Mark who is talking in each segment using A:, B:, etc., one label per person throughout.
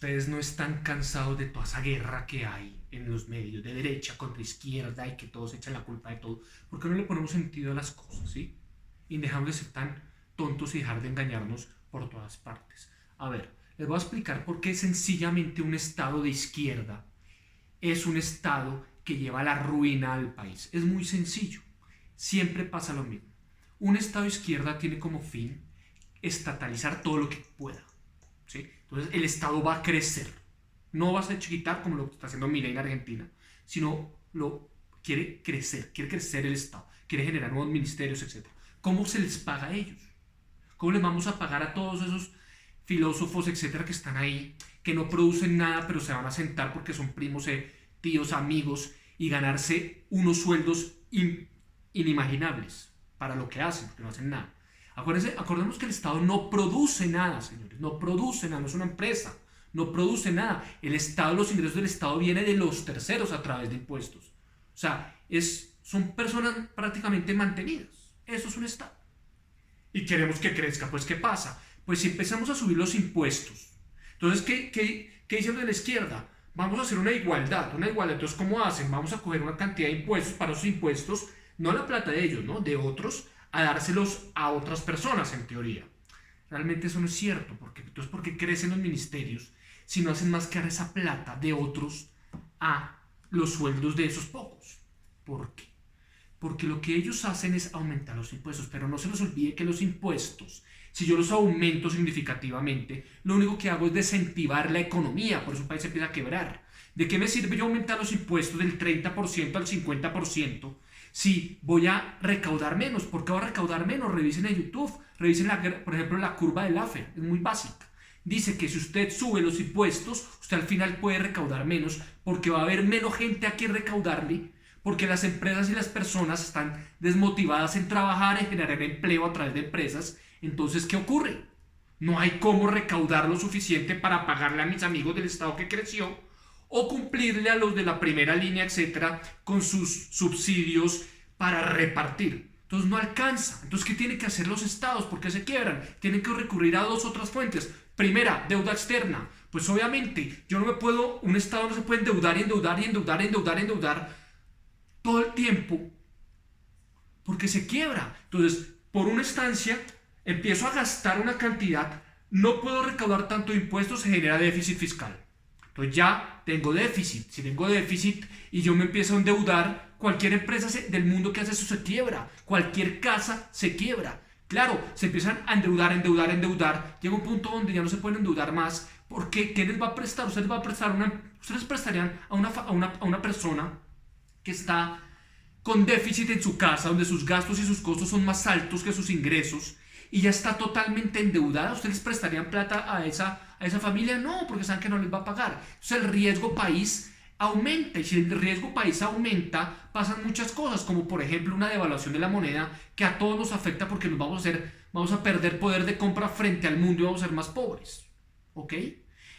A: ustedes no están cansados de toda esa guerra que hay en los medios, de derecha contra izquierda y que todos echan la culpa de todo. ¿Por qué no le ponemos sentido a las cosas, sí? Y dejamos de ser tan tontos y dejar de engañarnos por todas partes. A ver, les voy a explicar por qué sencillamente un Estado de izquierda es un Estado que lleva a la ruina al país. Es muy sencillo. Siempre pasa lo mismo. Un Estado de izquierda tiene como fin estatalizar todo lo que pueda, ¿sí? Entonces el Estado va a crecer. No va a ser chiquitar como lo está haciendo Milei en Argentina, sino quiere crecer el Estado, quiere generar nuevos ministerios, etc. ¿Cómo se les paga a ellos? ¿Cómo les vamos a pagar a todos esos filósofos, etcétera, que están ahí, que no producen nada, pero se van a sentar porque son primos, tíos, amigos, y ganarse unos sueldos inimaginables para lo que hacen, porque no hacen nada? Acordemos que el Estado no produce nada, señores, no produce nada, no es una empresa, no produce nada. El Estado, los ingresos del Estado vienen de los terceros a través de impuestos. O sea, son personas prácticamente mantenidas. Eso es un Estado. Y queremos que crezca. Pues, ¿qué pasa? Pues si empezamos a subir los impuestos, entonces, ¿qué dicen de la izquierda? Vamos a hacer una igualdad. Entonces, ¿cómo hacen? Vamos a coger una cantidad de impuestos, para esos impuestos, no la plata de ellos, ¿no? De otros, a dárselos a otras personas, en teoría. Realmente eso no es cierto, porque entonces, ¿por qué crecen los ministerios si no hacen más que dar esa plata de otros a los sueldos de esos pocos? ¿Por qué? Porque lo que ellos hacen es aumentar los impuestos, pero no se les olvide que los impuestos, si yo los aumento significativamente, lo único que hago es desincentivar la economía, por eso un país empieza a quebrar. ¿De qué me sirve yo aumentar los impuestos del 30% al 50% si voy a recaudar menos? ¿Por qué voy a recaudar menos? Revisen en YouTube, revisen, por ejemplo, la curva de Laffer, es muy básica. Dice que si usted sube los impuestos, usted al final puede recaudar menos, porque va a haber menos gente a quien recaudarle, porque las empresas y las personas están desmotivadas en trabajar, en generar empleo a través de empresas. Entonces, ¿qué ocurre? No hay cómo recaudar lo suficiente para pagarle a mis amigos del Estado que creció, o cumplirle a los de la primera línea, etcétera, con sus subsidios para repartir. Entonces no alcanza. Entonces, ¿qué tienen que hacer los estados? ¿Por qué se quiebran? Tienen que recurrir a dos otras fuentes. Primera, deuda externa. Pues obviamente, un estado no se puede endeudar todo el tiempo, porque se quiebra. Entonces, por una instancia, empiezo a gastar una cantidad, no puedo recaudar tanto impuestos, se genera déficit fiscal. Entonces ya tengo déficit. Si tengo déficit y yo me empiezo a endeudar, cualquier empresa del mundo que hace eso se quiebra. Cualquier casa se quiebra. Claro, se empiezan a endeudar. Llega un punto donde ya no se pueden endeudar más. Porque ¿qué les va a prestar? Ustedes prestarían a una persona que está con déficit en su casa, donde sus gastos y sus costos son más altos que sus ingresos, y ya está totalmente endeudada. ¿Ustedes prestarían plata a esa familia? No, porque saben que no les va a pagar. Entonces el riesgo país aumenta, y si el riesgo país aumenta, pasan muchas cosas, como por ejemplo una devaluación de la moneda, que a todos nos afecta porque vamos a perder poder de compra frente al mundo y vamos a ser más pobres. ¿Ok?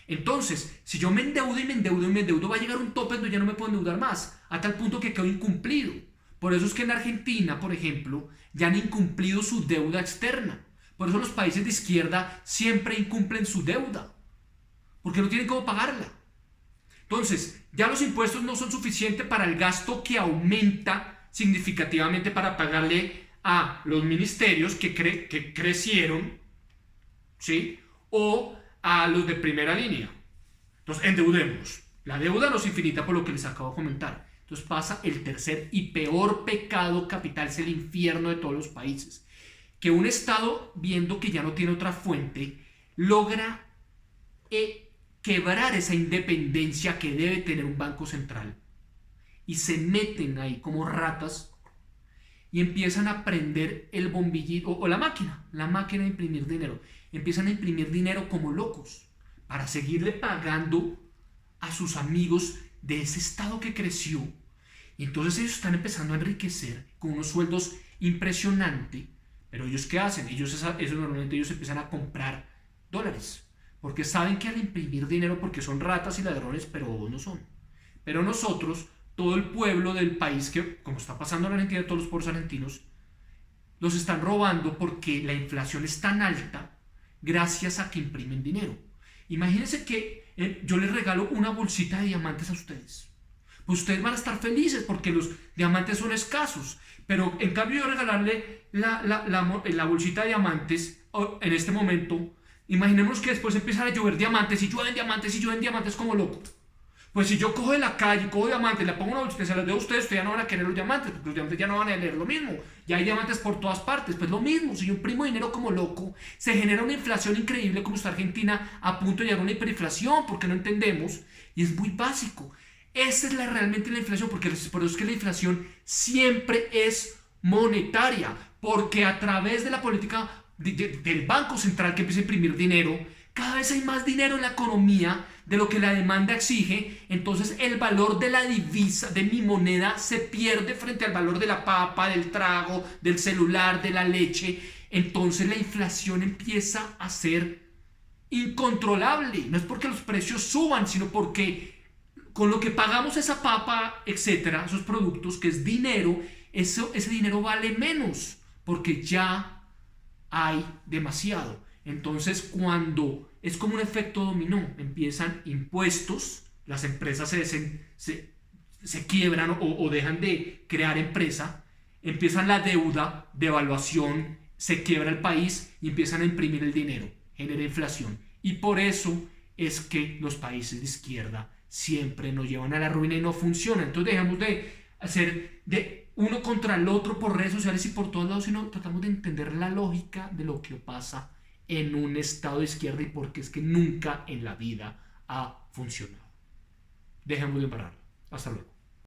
A: Entonces, si yo me endeudo, va a llegar un tope donde ya no me puedo endeudar más, a tal punto que quedo incumplido. Por eso es que en Argentina, por ejemplo, ya han incumplido su deuda externa. Por eso los países de izquierda siempre incumplen su deuda, porque no tienen cómo pagarla. Entonces, ya los impuestos no son suficientes para el gasto que aumenta significativamente para pagarle a los ministerios que crecieron, ¿sí? O a los de primera línea. Entonces, endeudémonos. La deuda no es infinita, por lo que les acabo de comentar. Entonces pasa el tercer y peor pecado capital, es el infierno de todos los países. Que un Estado, viendo que ya no tiene otra fuente, logra quebrar esa independencia que debe tener un banco central. Y se meten ahí como ratas y empiezan a prender el bombillito, o la máquina de imprimir dinero. Empiezan a imprimir dinero como locos para seguirle pagando a sus amigos de ese Estado que creció. Y entonces ellos están empezando a enriquecer con unos sueldos impresionantes. Pero ellos, ¿qué hacen? Normalmente ellos empiezan a comprar dólares, porque saben que al imprimir dinero, porque son ratas y ladrones, pero no son. Pero nosotros, todo el pueblo del país, que como está pasando en Argentina, todos los pobres argentinos, los están robando porque la inflación es tan alta gracias a que imprimen dinero. Imagínense que yo les regalo una bolsita de diamantes a ustedes. Pues ustedes van a estar felices porque los diamantes son escasos. Pero en cambio yo regalarle la bolsita de diamantes en este momento, imaginemos que después empiezan a llover diamantes y llueven diamantes y llueven diamantes como loco. Pues si yo cojo de la calle, cojo diamantes, le pongo una bolsita, se los doy a ustedes ya no van a querer los diamantes, porque los diamantes ya no van a leer lo mismo. Ya hay diamantes por todas partes. Pues lo mismo, si yo imprimo dinero como loco, se genera una inflación increíble como está Argentina a punto de llegar a una hiperinflación, porque no entendemos. Y es muy básico. Esa es realmente la inflación, porque por eso es que la inflación siempre es monetaria, porque a través de la política del Banco Central que empieza a imprimir dinero, cada vez hay más dinero en la economía de lo que la demanda exige, entonces el valor de la divisa, de mi moneda, se pierde frente al valor de la papa, del trago, del celular, de la leche. Entonces la inflación empieza a ser incontrolable. No es porque los precios suban, sino porque con lo que pagamos esa papa, etcétera, esos productos, que es dinero, ese dinero vale menos, porque ya hay demasiado. Entonces, cuando es como un efecto dominó, empiezan impuestos, las empresas se quiebran o dejan de crear empresa, empiezan la deuda, devaluación, se quiebra el país y empiezan a imprimir el dinero, genera inflación. Y por eso es que los países de izquierda siempre nos llevan a la ruina y no funcionan. Entonces dejamos de hacer de uno contra el otro por redes sociales y por todos lados, sino tratamos de entender la lógica de lo que pasa en un estado de izquierda y porque es que nunca en la vida ha funcionado. Dejemos de embarrarlo. Hasta luego.